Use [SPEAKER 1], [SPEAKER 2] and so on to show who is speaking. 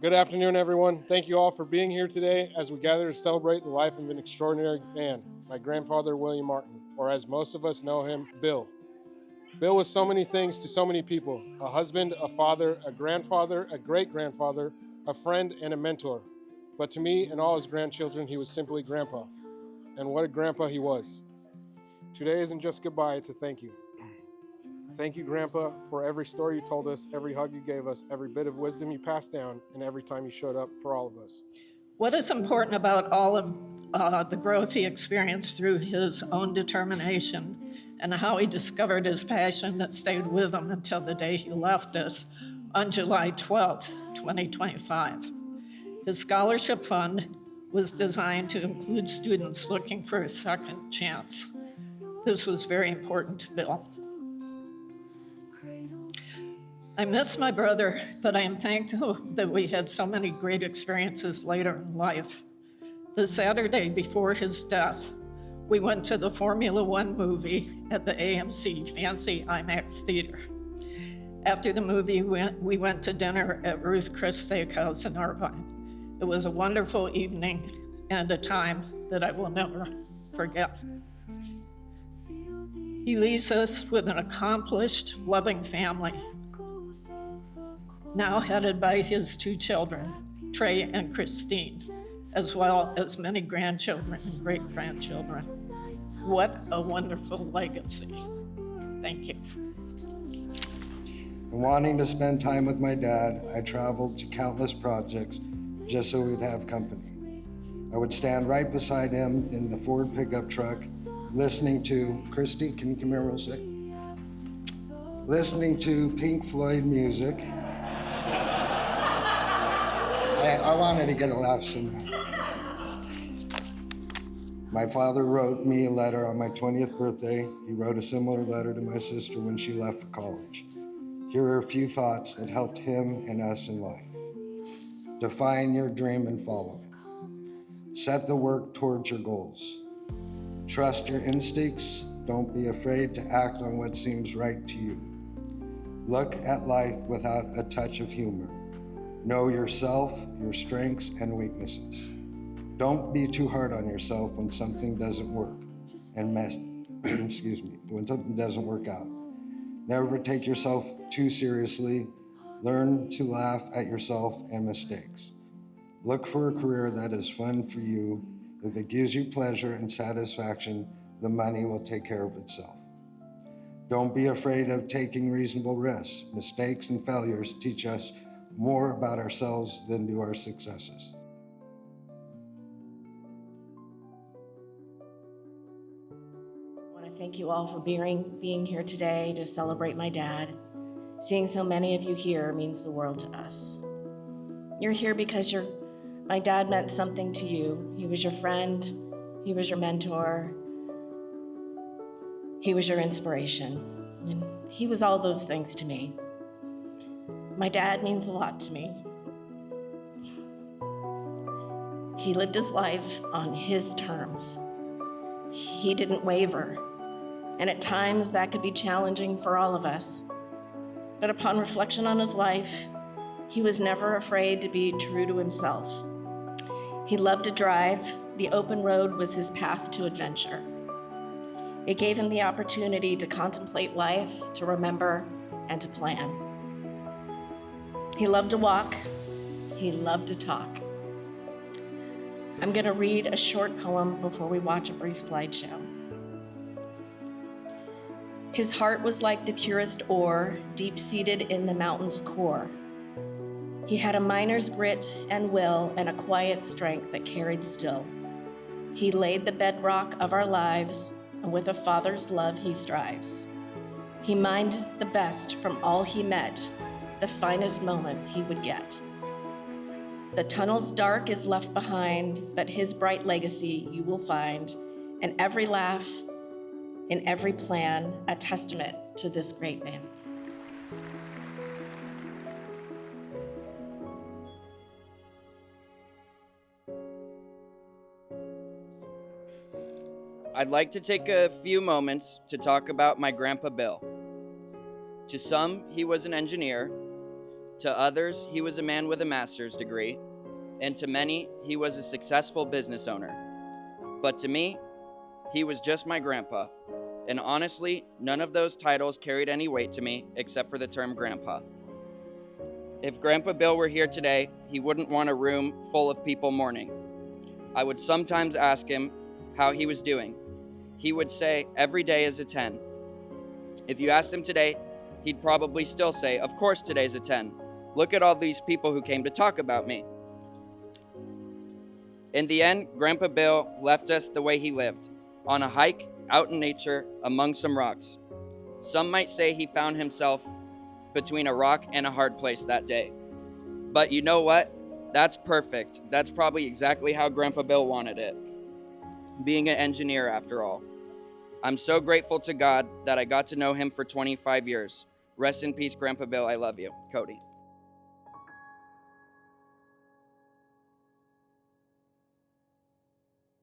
[SPEAKER 1] Good afternoon, everyone. Thank you all for being here today as we gather to celebrate the life of an extraordinary man, my grandfather, William Martin, or as most of us know him, Bill. Bill was so many things to so many people: a husband, a father, a grandfather, a great-grandfather, a friend, and a mentor. But to me and all his grandchildren, he was simply Grandpa. And what a grandpa he was. Today isn't just goodbye, it's a thank you. Thank you, Grandpa, for every story you told us, every hug you gave us, every bit of wisdom you passed down, and every time you showed up for all of us.
[SPEAKER 2] What is important about all of the growth he experienced through his own determination and how he discovered his passion that stayed with him until the day he left us on July 12th, 2025. His scholarship fund was designed to include students looking for a second chance. This was very important to Bill. I miss my brother, but I am thankful that we had so many great experiences later in life. The Saturday before his death, we went to the Formula One movie at the AMC Fancy IMAX Theater. After the movie, we went to dinner at Ruth Chris Steakhouse in Irvine. It was a wonderful evening and a time that I will never forget. He leaves us with an accomplished, loving family, now headed by his two children, Trey and Christine, as well as many grandchildren and great-grandchildren. What a wonderful legacy. Thank you.
[SPEAKER 3] And wanting to spend time with my dad, I traveled to countless projects just so we'd have company. I would stand right beside him in the Ford pickup truck, listening to, Christy, can you come here real quick? Listening to Pink Floyd music. I wanted to get a laugh somehow. My father wrote me a letter on my 20th birthday. He wrote a similar letter to my sister when she left for college. Here are a few thoughts that helped him and us in life. Define your dream and follow it. Set the work towards your goals. Trust your instincts. Don't be afraid to act on what seems right to you. Look at life without a touch of humor. Know yourself, your strengths and weaknesses. Don't be too hard on yourself when something doesn't work when something doesn't work out. Never take yourself too seriously. Learn to laugh at yourself and mistakes. Look for a career that is fun for you. If it gives you pleasure and satisfaction, the money will take care of itself. Don't be afraid of taking reasonable risks. Mistakes and failures teach us more about ourselves than do our successes.
[SPEAKER 4] I want to thank you all for being here today to celebrate my dad. Seeing so many of you here means the world to us. You're here because my dad meant something to you. He was your friend, he was your mentor, he was your inspiration, and he was all those things to me. My dad means a lot to me. He lived his life on his terms. He didn't waver, and at times that could be challenging for all of us. But upon reflection on his life, he was never afraid to be true to himself. He loved to drive. The open road was his path to adventure. It gave him the opportunity to contemplate life, to remember, and to plan. He loved to walk. He loved to talk. I'm going to read a short poem before we watch a brief slideshow. His heart was like the purest ore, deep-seated in the mountain's core. He had a miner's grit and will and a quiet strength that carried still. He laid the bedrock of our lives, and with a father's love he strives. He mined the best from all he met, the finest moments he would get. The tunnel's dark is left behind, but his bright legacy you will find, and every laugh, in every plan, a testament to this great man.
[SPEAKER 5] I'd like to take a few moments to talk about my Grandpa Bill. To some, he was an engineer. To others, he was a man with a master's degree, and to many, he was a successful business owner. But to me, he was just my grandpa. And honestly, none of those titles carried any weight to me except for the term grandpa. If Grandpa Bill were here today, he wouldn't want a room full of people mourning. I would sometimes ask him how he was doing. He would say, every day is a 10. If you asked him today, he'd probably still say, of course today's a 10. Look at all these people who came to talk about me. In the end, Grandpa Bill left us the way he lived, on a hike, out in nature, among some rocks. Some might say he found himself between a rock and a hard place that day. But you know what? That's perfect. That's probably exactly how Grandpa Bill wanted it. Being an engineer, after all. I'm so grateful to God that I got to know him for 25 years. Rest in peace, Grandpa Bill. I love you. Cody.